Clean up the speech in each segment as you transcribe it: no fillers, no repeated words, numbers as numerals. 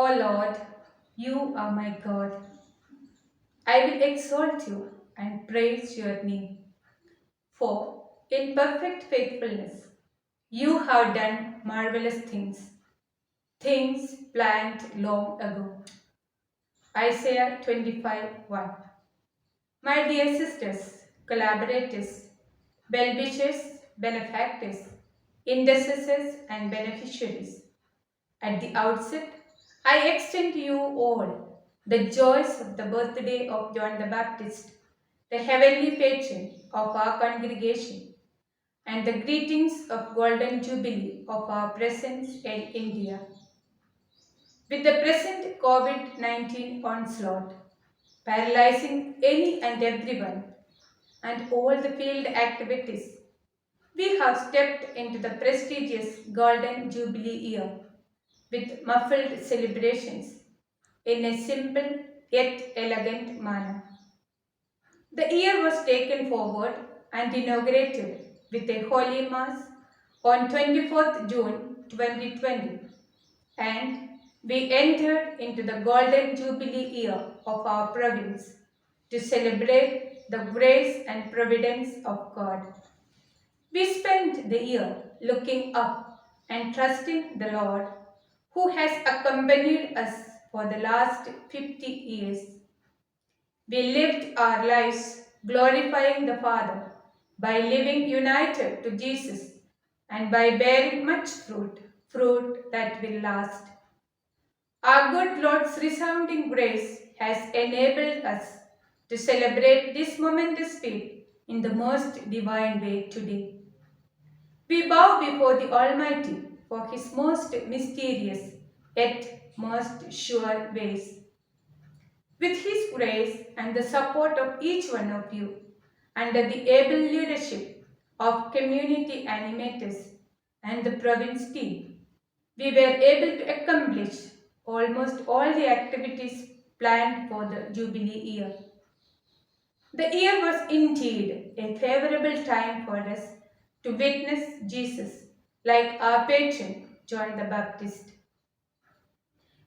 O Lord, you are my God. I will exalt you and praise your name. For in perfect faithfulness you have done marvelous things, things planned long ago. Isaiah 25:1. My dear sisters, collaborators, well-wishers, benefactors, intercessors, and beneficiaries, at the outset, I extend to you all the joys of the birthday of John the Baptist, the heavenly patron of our congregation, and the greetings of Golden Jubilee of our presence in India. With the present COVID 19 onslaught, paralyzing any and everyone, and all the field activities, we have stepped into the prestigious Golden Jubilee year with muffled celebrations in a simple yet elegant manner. The year was taken forward and inaugurated with a Holy Mass on 24th June 2020, and we entered into the Golden Jubilee year of our province to celebrate the grace and providence of God. We spent the year looking up and trusting the Lord, who has accompanied us for the last 50 years. We lived our lives glorifying the Father by living united to Jesus and by bearing much fruit, fruit that will last. Our good Lord's resounding grace has enabled us to celebrate this momentous feat in the most divine way today. We bow before the Almighty for His most mysterious yet most sure ways. With His grace and the support of each one of you, under the able leadership of community animators and the province team, we were able to accomplish almost all the activities planned for the Jubilee year. The year was indeed a favorable time for us to witness Jesus like our patron John the Baptist.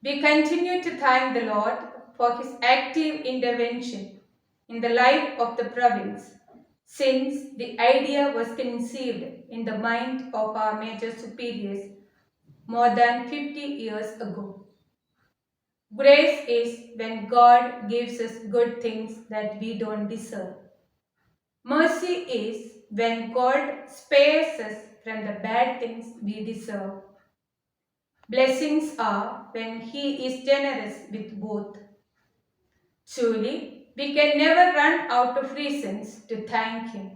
We continue to thank the Lord for his active intervention in the life of the province since the idea was conceived in the mind of our major superiors more than 50 years ago. Grace is when God gives us good things that we don't deserve. Mercy is when God spares us from the bad things we deserve. Blessings are when He is generous with both. Truly, we can never run out of reasons to thank Him.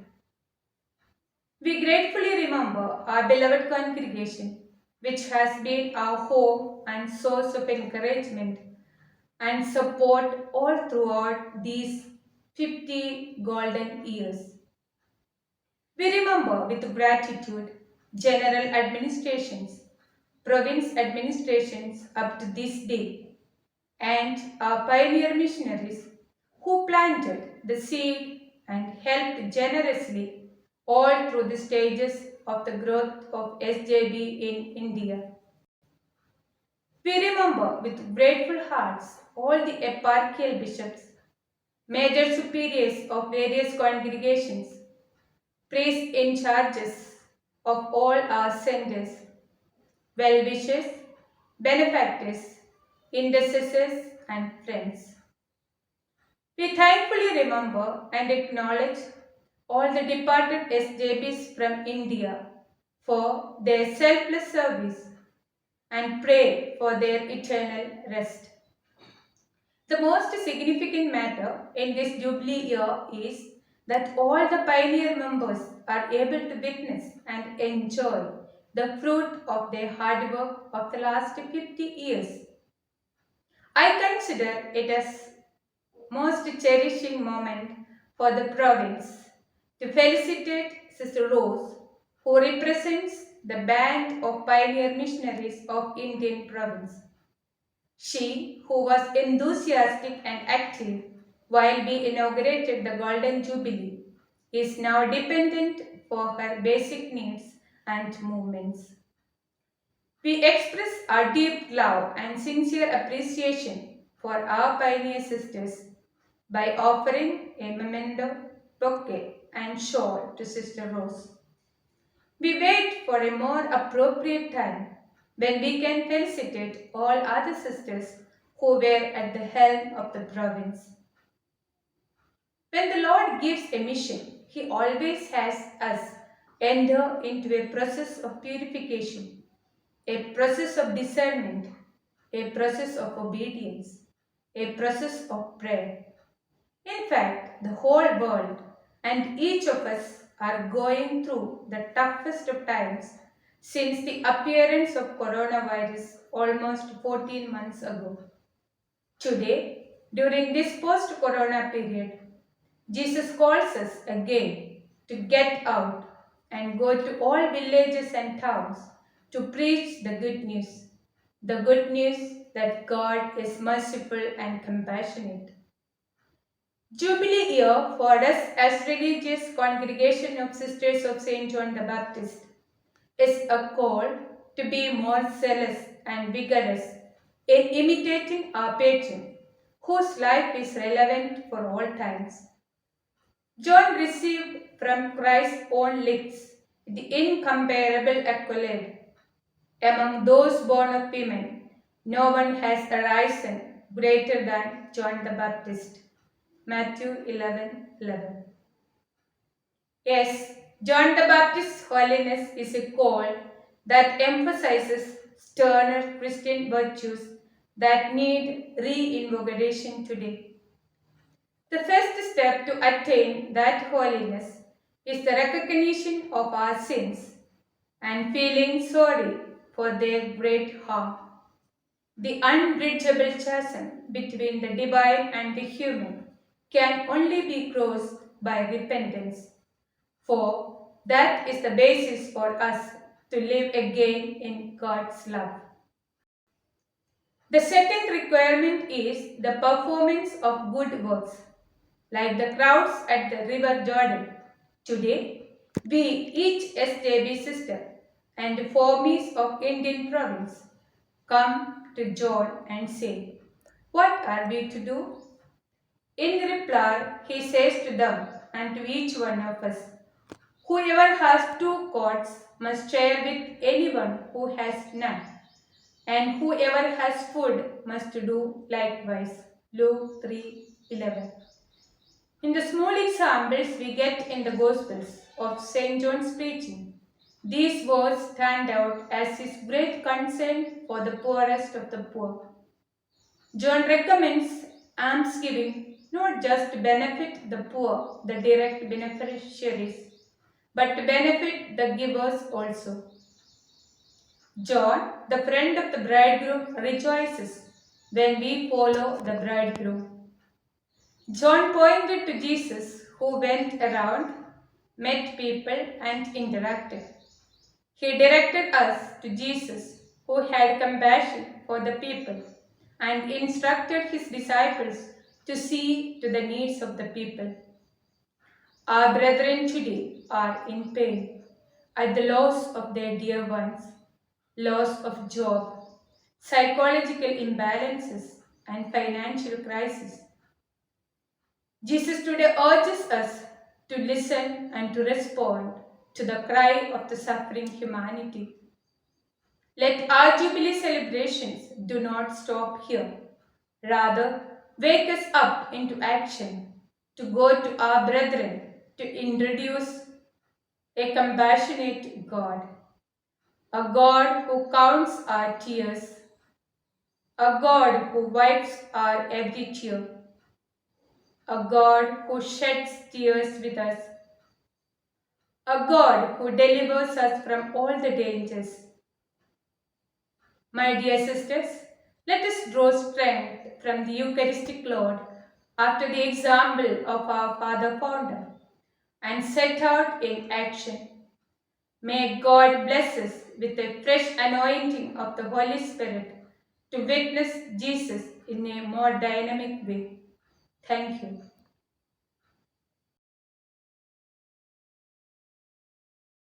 We gratefully remember our beloved congregation, which has been our home and source of encouragement and support all throughout these 50 golden years. We remember with gratitude general administrations, province administrations up to this day, and our pioneer missionaries who planted the seed and helped generously all through the stages of the growth of SJB in India. We remember with grateful hearts all the eparchial bishops, major superiors of various congregations, priests in charges of all our centers, well-wishers, benefactors, intercessors, and friends. We thankfully remember and acknowledge all the departed SJBs from India for their selfless service and pray for their eternal rest. The most significant matter in this Jubilee year is that all the pioneer members are able to witness and enjoy the fruit of their hard work of the last 50 years. I consider it as most cherishing moment for the province to felicitate Sister Rose, who represents the band of pioneer missionaries of Indian province. She, who was enthusiastic and active while we inaugurated the Golden Jubilee, is now dependent for her basic needs and movements. We express our deep love and sincere appreciation for our pioneer sisters by offering a memento, bouquet, and shawl to Sister Rose. We wait for a more appropriate time when we can felicitate all other sisters who were at the helm of the province. When the Lord gives a mission, He always has us enter into a process of purification, a process of discernment, a process of obedience, a process of prayer. In fact, the whole world and each of us are going through the toughest of times since the appearance of coronavirus almost 14 months ago. Today, during this post corona period, Jesus calls us again to get out and go to all villages and towns to preach the good news. The good news that God is merciful and compassionate. Jubilee year for us as religious congregation of Sisters of St. John the Baptist is a call to be more zealous and vigorous in imitating our patron, whose life is relevant for all times. John received from Christ's own lips the incomparable accolade. Among those born of women, no one has arisen greater than John the Baptist. Matthew 11:11. Yes, John the Baptist's holiness is a call that emphasizes sterner Christian virtues that need reinvigoration today. The first step to attain that holiness is the recognition of our sins and feeling sorry for their great harm. The unbridgeable chasm between the divine and the human can only be crossed by repentance, for that is the basis for us to live again in God's love. The second requirement is the performance of good works, like the crowds at the river Jordan. Today, we, each SJB sister and formies of Indian province, come to John and say, "What are we to do?" In reply, he says to them and to each one of us, "Whoever has two coats must share with anyone who has none, and whoever has food must do likewise." Luke 3:11. In the small examples we get in the Gospels of St. John's preaching, these words stand out as his great concern for the poorest of the poor. John recommends almsgiving not just to benefit the poor, the direct beneficiaries, but to benefit the givers also. John, the friend of the bridegroom, rejoices when we follow the bridegroom. John pointed to Jesus, who went around, met people, and interacted. He directed us to Jesus, who had compassion for the people, and instructed his disciples to see to the needs of the people. Our brethren today are in pain at the loss of their dear ones, loss of job, psychological imbalances, and financial crisis. Jesus today urges us to listen and to respond to the cry of the suffering humanity. Let our Jubilee celebrations do not stop here. Rather, wake us up into action to go to our brethren to introduce a compassionate God, a God who counts our tears, a God who wipes our every tear, a God who sheds tears with us, a God who delivers us from all the dangers. My dear sisters, let us draw strength from the Eucharistic Lord after the example of our Father Founder and set out in action. May God bless us with a fresh anointing of the Holy Spirit to witness Jesus in a more dynamic way. Thank you.